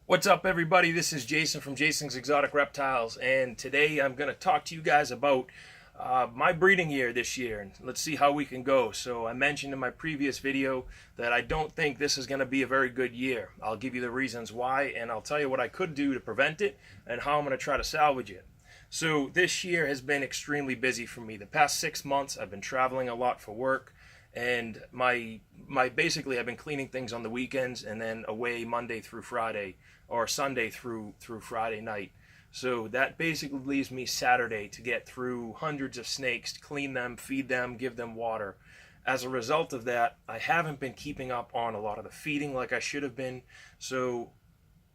What's up, everybody? This is Jason from Jason's Exotic Reptiles, and today I'm going to talk to you guys about my breeding year this year, and let's see how we can go. So I mentioned in my previous video that I don't think this is going to be a very good year. I'll give you the reasons why, and I'll tell you what I could do to prevent it and how I'm going to try to salvage it. So this year has been extremely busy for me. The past 6 months I've been traveling a lot for work, and my basically I've been cleaning things on the weekends and then away Monday through Friday or Sunday through Friday night. So that basically leaves me Saturday to get through hundreds of snakes, to clean them, feed them, give them water. As a result of that, I haven't been keeping up on a lot of the feeding like I should have been. So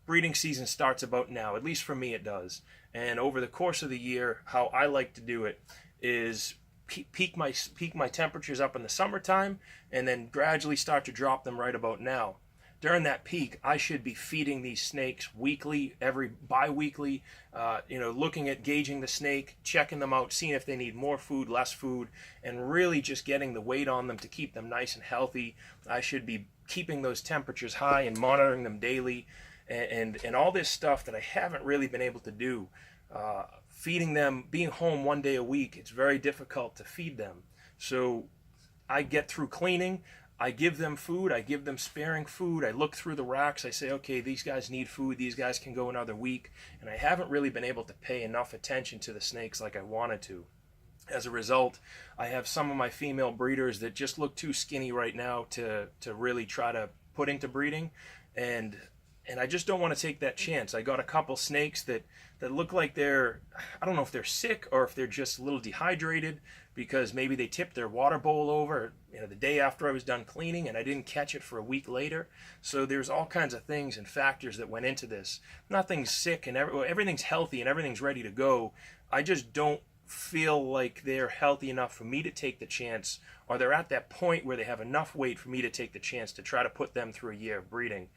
breeding season starts about now, at least for me it does. And over the course of the year, how I like to do it is peak my temperatures up in the summertime and then gradually start to drop them right about now. During that peak, I should be feeding these snakes weekly, every bi-weekly, looking at gauging the snake, checking them out, seeing if they need more food, less food, and really just getting the weight on them to keep them nice and healthy. I should be keeping those temperatures high and monitoring them daily, and all this stuff that I haven't really been able to do. Feeding them, being home one day a week, it's very difficult to feed them. So I get through cleaning, I give them food, I give them sparing food, I look through the racks, I say, okay, these guys need food, these guys can go another week, and I haven't really been able to pay enough attention to the snakes like I wanted to. As a result, I have some of my female breeders that just look too skinny right now to really try to put into breeding, and I just don't want to take that chance. I got a couple snakes that look like I don't know if they're sick or if they're just a little dehydrated because maybe they tipped their water bowl over, the day after I was done cleaning and I didn't catch it for a week later. So there's all kinds of things and factors that went into this. Nothing's sick and everything's healthy and everything's ready to go. I just don't feel like they're healthy enough for me to take the chance, or they're at that point where they have enough weight for me to take the chance to try to put them through a year of breeding.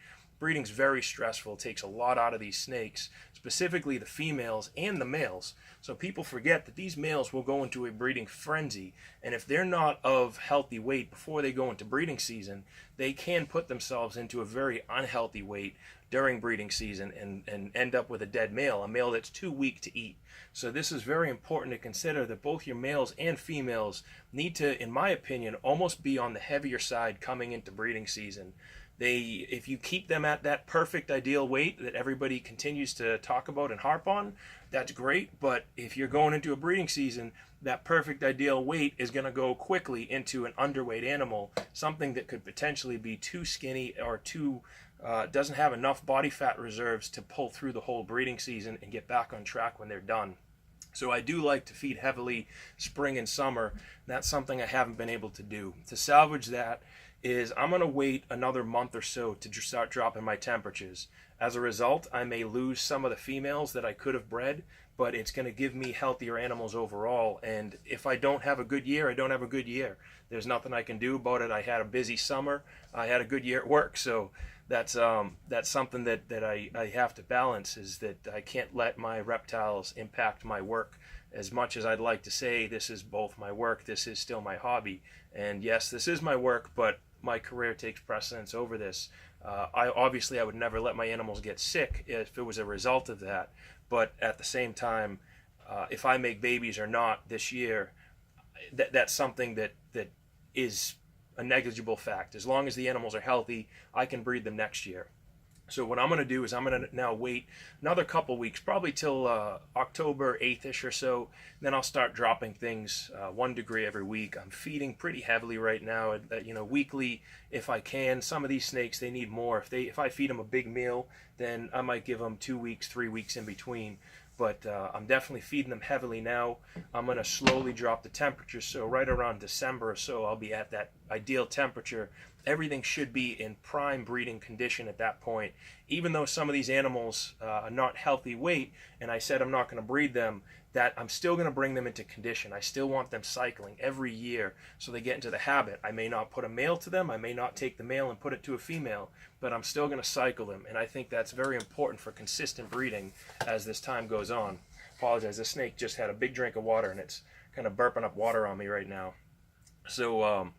Breeding's very stressful. It takes a lot out of these snakes, specifically the females and the males. So people forget that these males will go into a breeding frenzy, and if they're not of healthy weight before they go into breeding season, they can put themselves into a very unhealthy weight during breeding season and end up with a dead male, a male that's too weak to eat. So this is very important to consider, that both your males and females need to, in my opinion, almost be on the heavier side coming into breeding season. If you keep them at that perfect ideal weight that everybody continues to talk about and harp on, that's great. But if you're going into a breeding season, that perfect ideal weight is going to go quickly into an underweight animal, something that could potentially be too skinny or doesn't have enough body fat reserves to pull through the whole breeding season and get back on track when they're done. So I do like to feed heavily spring and summer. That's something I haven't been able to do. To salvage that is I'm going to wait another month or so to start dropping my temperatures. As a result, I may lose some of the females that I could have bred, but it's going to give me healthier animals overall. And if I don't have a good year, I don't have a good year. There's nothing I can do about it. I had a busy summer. I had a good year at work. So that's something that I have to balance, is that I can't let my reptiles impact my work. As much as I'd like to say this is both my work, this is still my hobby. And yes, this is my work, but my career takes precedence over this. I would never let my animals get sick if it was a result of that. But at the same time, if I make babies or not this year, that's something that is a negligible fact. As long as the animals are healthy, I can breed them next year. So what I'm going to do is I'm going to now wait another couple weeks, probably till October 8th-ish or so. Then I'll start dropping things 1 degree every week. I'm feeding pretty heavily right now, weekly if I can. Some of these snakes, they need more. If I feed them a big meal, then I might give them 2 weeks, 3 weeks in between. But I'm definitely feeding them heavily now. I'm going to slowly drop the temperature, so right around December or so I'll be at that ideal temperature. Everything should be in prime breeding condition at that point. Even though some of these animals are not healthy weight, and I said I'm not going to breed them, that I'm still going to bring them into condition. I still want them cycling every year so they get into the habit. I may not put a male to them, I may not take the male and put it to a female, but I'm still going to cycle them, and I think that's very important for consistent breeding as this time goes on. Apologize, this snake just had a big drink of water and it's kind of burping up water on me right now. So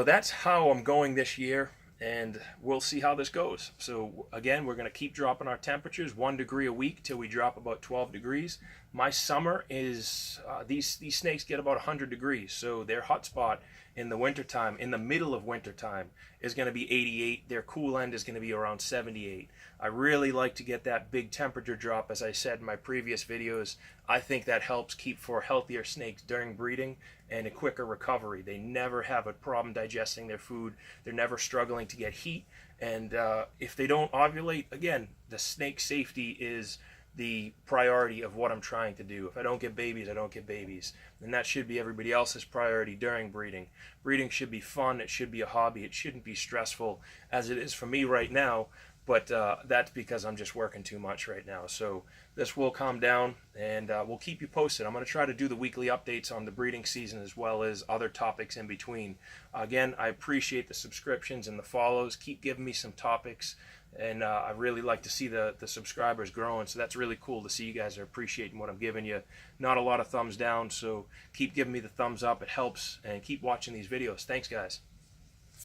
that's how I'm going this year. and we'll see how this goes. So again, we're going to keep dropping our temperatures 1 degree a week till we drop about 12 degrees. My summer is these snakes get about 100 degrees, so their hot spot in the wintertime, in the middle of wintertime, is going to be 88. Their cool end is going to be around 78. I really like to get that big temperature drop. As I said in my previous videos, I think that helps keep for healthier snakes during breeding and a quicker recovery. They never have a problem digesting their food. They're never struggling to get heat. And if they don't ovulate, again, the snake safety is the priority of what I'm trying to do. If I don't get babies, I don't get babies. And that should be everybody else's priority during breeding. Breeding should be fun. It should be a hobby. It shouldn't be stressful as it is for me right now. But that's because I'm just working too much right now. So this will calm down, and we'll keep you posted. I'm going to try to do the weekly updates on the breeding season as well as other topics in between. Again, I appreciate the subscriptions and the follows. Keep giving me some topics, and I really like to see the subscribers growing. So that's really cool to see you guys are appreciating what I'm giving you. Not a lot of thumbs down, so keep giving me the thumbs up. It helps, and keep watching these videos. Thanks, guys.